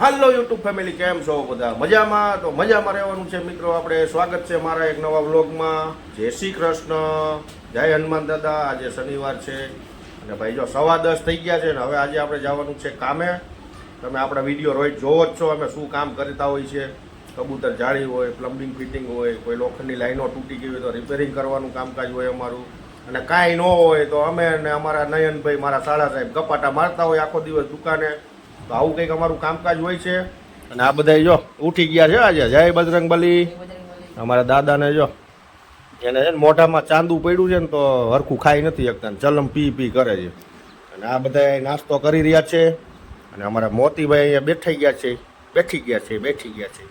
હાલો YouTube family, કેમ છો બધા? મજામાં? તો મજામાં રહેવાનું છે મિત્રો. આપણે સ્વાગત છે મારા એક નવા વ્લોગમાં. જય શ્રી કૃષ્ણ, જય હનુમાન દાદા. આજે શનિવાર છે અને ભાઈ જો 10:15 થઈ ગયા છે ને હવે આજે આપણે જવાનું છે કામે. તમે આપણા વિડીયો રોજ જોવો જ છો અમે શું કામ કરતા હોય છે. કબૂતર જાળી હોય, પ્લમ્બિંગ ફિટિંગ હોય, કોઈ લોખંડની લાઈનો તૂટી ગઈ હોય તો રિપેરિંગ કરવાનું કામકાજ હોય અમારું. અને કાંઈ ન હોય તો અમે અને અમારા નયનભાઈ, મારા સાળા સાહેબ ગપાટા મારતા હોય આખો દિવસ દુકાને. તો આવું કંઈક અમારું કામકાજ હોય છે. અને આ બધા જો ઉઠી ગયા છે આજે. જય બજરંગબલી. અમારા દાદાને જો એને છે ને મોઢામાં ચાંદુ પડ્યું છે ને તો હરખું ખાઈ નથી શકતા, ચલમ પી પી કરે છે. અને આ બધા નાસ્તો કરી રહ્યા છે. અને અમારા મોતીભાઈ અહીંયા બેઠી ગયા છે.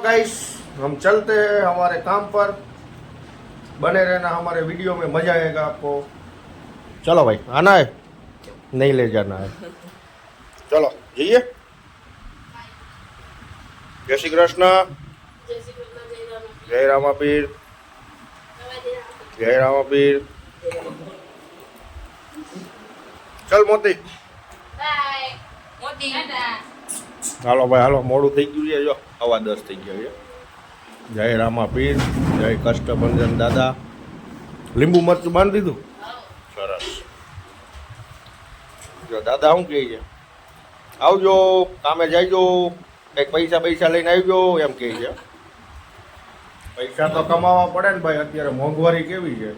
गाइस हम चलते हैं हमारे काम पर, बने रहना हमारे वीडियो में, मजा आएगा आपको. चलो भाई, आना है? नहीं ले जाना है. चलो जइए. जय श्री कृष्ण. जय रामापीर. जय रामापीर. चल मोती. બાય મોતી ટાટા. હાલો ભાઈ હાલો, મોડું થઈ ગયું છે. જો 10:15 થઈ ગયા છે. જય રામાપીર, જય કષ્ટભંજન દાદા. લીંબુ મરચું બાંધી દીધું? સરસ. જો દાદા શું કહે છે? આવજો, કામે જઈજો, કંઈક પૈસા લઈને આવજો એમ કહે છે. પૈસા તો કમાવા પડે ને ભાઈ, અત્યારે મોંઘવારી કેવી છે.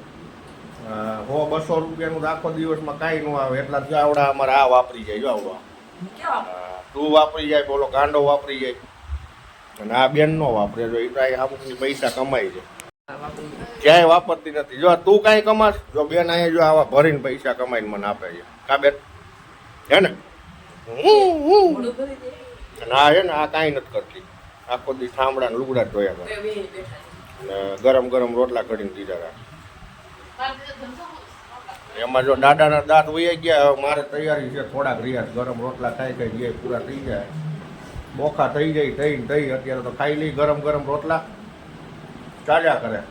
100-200 રૂપિયાનું આખો દિવસમાં કાંઈ ન આવે. એટલા જ આવડા અમારે આ વાપરી જાય. જો આવડા તું વાપરી જાય, બોલો ગાંડો વાપરી જાય. અને આ બેન નો વાપરે. જો એ તો અમુક પૈસા કમાય છે, ક્યાંય વાપરતી નથી. જો તું કાંઈ કમાશ, જો બેન અહીંયા જો આવા ભરીને પૈસા કમાઈને મને આપે છે. કા બેન હે ને? અને આ છે ને આ કાંઈ નથી કરતી. આખો દી ઠામડા ને લુગડા ધોયા કરે. ગરમ ગરમ રોટલા કરીને દીધા રાખે. એમાં જો દાદાના દાંત વહી ગયા. મારે તૈયારી છે થોડાક રહ્યા. ગરમ રોટલા ખાઈ ગયા પૂરા થઈ જાય, બોખા થઈ જાય. થઈ અત્યારે તો ખાઈ લઈ ગરમ ગરમ રોટલા, ચાલ્યા કરે.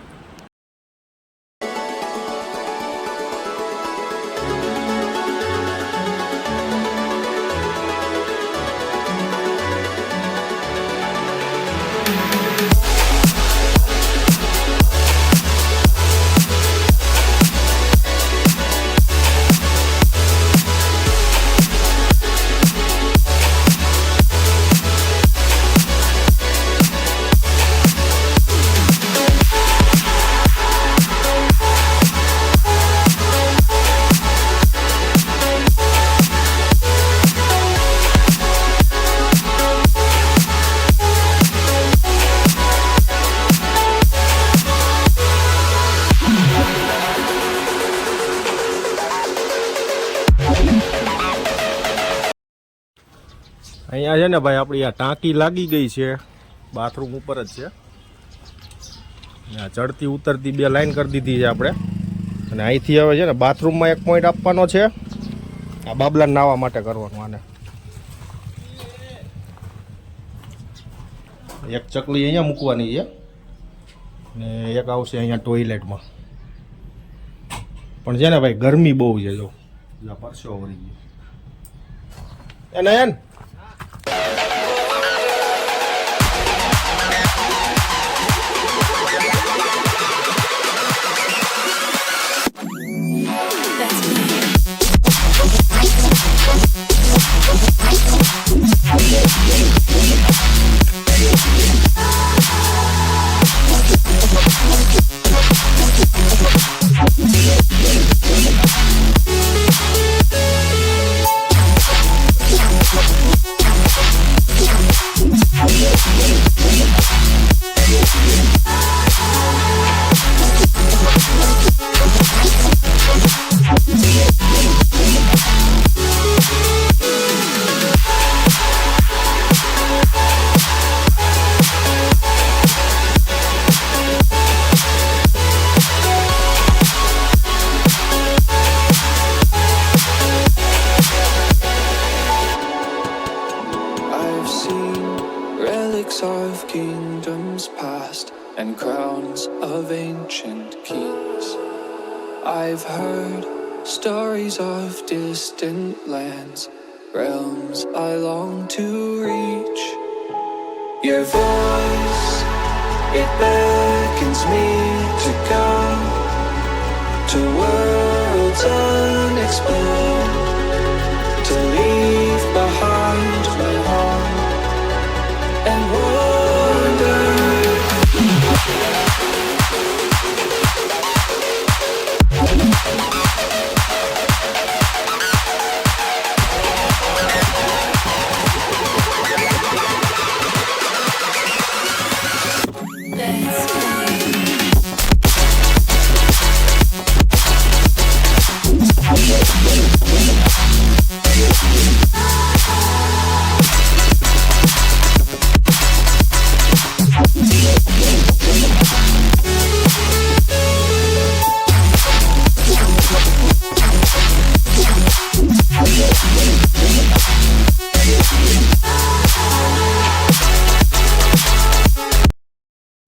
અહીંયા છે ને ભાઈ આપણી આ ટાંકી લાગી ગઈ છે, બાથરૂમ ઉપર જ છે. ચડતી ઉતરતી 2 લાઈન કરી દીધી છે આપણે. અને અહીંથી હવે છે ને બાથરૂમમાં એક પોઈન્ટ આપવાનો છે. આ બાબલાને નાહવા માટે કરવાનું. આને એક ચકલી અહીંયા મૂકવાની છે ને એક આવશે અહીંયા ટોયલેટમાં. પણ છે ને ભાઈ ગરમી બહુ છે. જો પરસો વળી ગયો એને. Of kingdoms past and crowns of ancient kings. I've heard stories of distant lands realms I long to reach. Your voice, it beckons me to go to worlds unexplored, to leave behind my home and wander.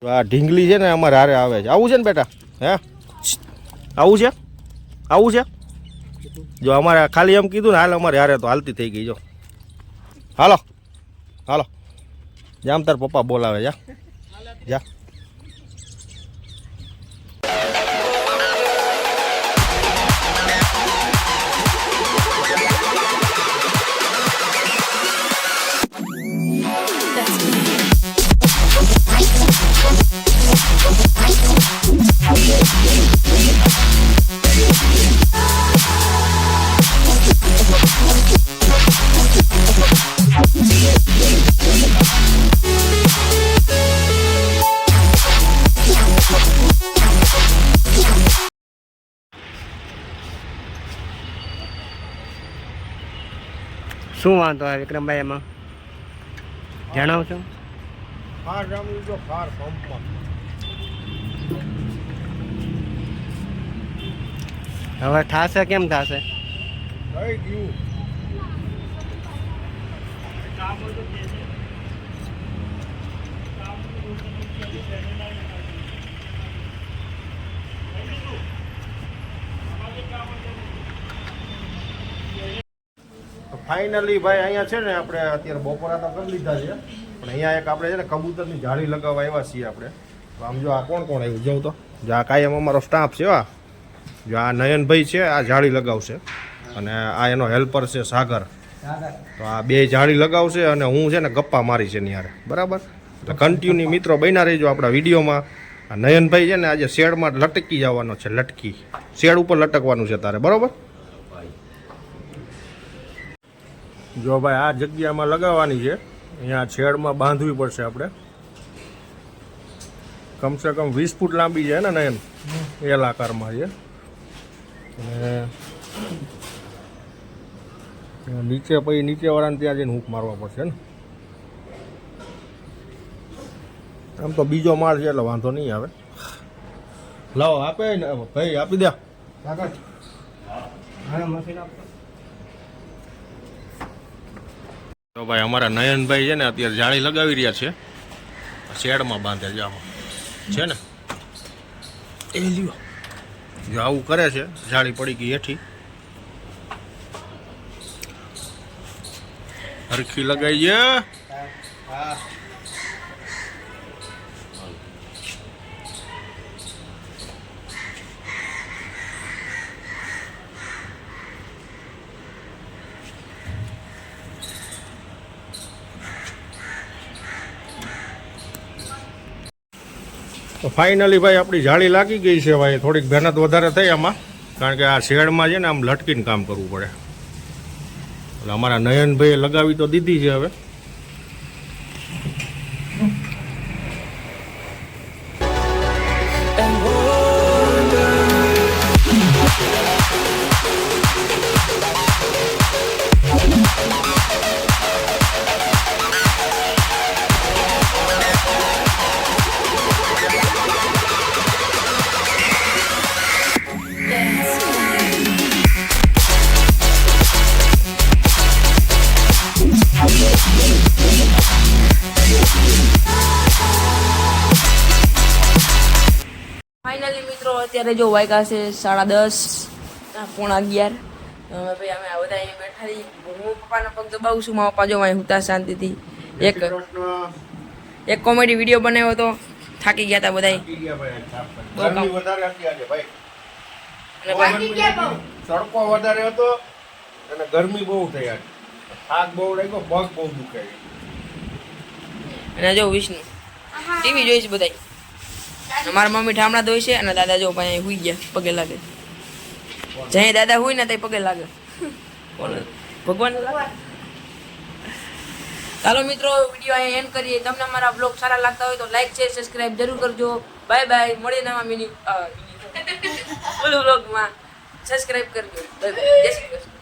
આ ઢીંગલી છે ને અમારે હારે આવે છે. આવું છે ને બેટા? હે આવું છે? આવું છે? જો અમારે ખાલી એમ કીધું ને હાલ અમારે હારે તો હાલતી થઈ ગઈ. જો હાલો હાલો જામ તાર પપ્પા બોલાવે. જા જા. શું વાંધો આવે વિક્રમભાઈ એમાં જણાવશો? ફાર જામી જો ફાર પંપમાં. હવે થાશે કેમ થાશે? થઈ ગયું. ફાઇનલી ભાઈ અહીંયા છે ને આપણે અત્યારે બપોરા તો કરી લીધા છે, પણ અહીંયા એક આપણે છે ને કબૂતરની જાળી લગાવવા આવ્યા છીએ આપણે. તો આમ જો આ કોણ કોણ આવ્યું જોઉં તો, જો આ કાયમ અમારો સ્ટાફ છે. જો આ નયનભાઈ છે, આ જાળી લગાવશે, અને આ એનો હેલ્પર છે સાગર. તો આ બે જાળી લગાવશે અને હું છે ને ગપ્પા મારી છે ની યારે. બરાબર? એટલે કન્ટિન્યુ મિત્રો બન્યા રહીજો આપણા વિડીયોમાં. આ નયનભાઈ છે ને આજે શેડમાં લટકી જવાનો છે, લટકી શેડ ઉપર લટકવાનું છે તારે. બરાબર? જો ભાઈ આ જગ્યામાં લગાવવાની છે, અહીંયા છેડમાં બાંધવી પડશે આપણે. કમસે કમ 20 ફૂટ લાંબી છે ને નયન, એલ આકારમાં છે. અને નીચે પછી નીચેવાળાને ત્યાં જઈને હૂંક મારવા પડશે ને. આમ તો બીજો માળ છે એટલે વાંધો નહીં આવે. લાવો આપે ને ભાઈ, આપી દે. તો ભાઈ અમારા નયનભાઈ છે ને અત્યારે જાળી લગાવી રહ્યા છે, શેડમાં બાંધે છે આમાં છે ને. એ લ્યો જો આવું કરે છે, જાળી પડી ગઈ હેઠી. હરખી લગાવી છે. તો ફાઇનલી ભાઈ આપણી જાળી લાગી ગઈ છે. ભાઈ થોડીક મહેનત વધારે થઈ આમાં, કારણ કે આ શેડમાં છે ને આમ લટકીને કામ કરવું પડે. એટલે અમારા નયનભાઈએ લગાવી તો દીધી છે. હવે ફાઇનલી મિત્રો અત્યારે જો વાગ્યા છે 10:30 પોણા 11. હવે ભાઈ અમે બધા અહીંયા બેઠા રહીએ હું પપ્પાના પગ દબાવું છું મારા પપ્પા જો અહીં હુતા શાંતિથી જય શ્રી કૃષ્ણ. એક કોમેડી વિડીયો બનાવ્યો હતો થાકી ગયા હતા બધા થાકી ગયા ભાઈ, ગરમી વધારે હતી આજે ભાઈ. અને ભાઈ તડકો વધારે હતો અને ગરમી બહુ થઈ આજે. થાક બહુ લાગ્યો, પગ બહુ દુખે. અને જો વિષ્ણુ ટીવી જોઈશ બધા મારા મમ્મી ઠામડા ધોઈ છે અને દાદા જો ભાઈ હુઈ ગયા પગે લાગે જ્યાં દાદા હોય ને ત્યાં પગે લાગે કોણ ભગવાન ચાલો મિત્રો વિડીયો અહીંયા એન્ડ કરીએ તમને અમારા બ્લોગ સારા લાગતા હોય તો લાઈક શેર સબસ્ક્રાઇબ જરૂર કરજો બાય બાય મળીએ નવા મિની ફૂલ બ્લોગમાં સબસ્ક્રાઇબ કરજો બાય બાય જય શ્રી કૃષ્ણ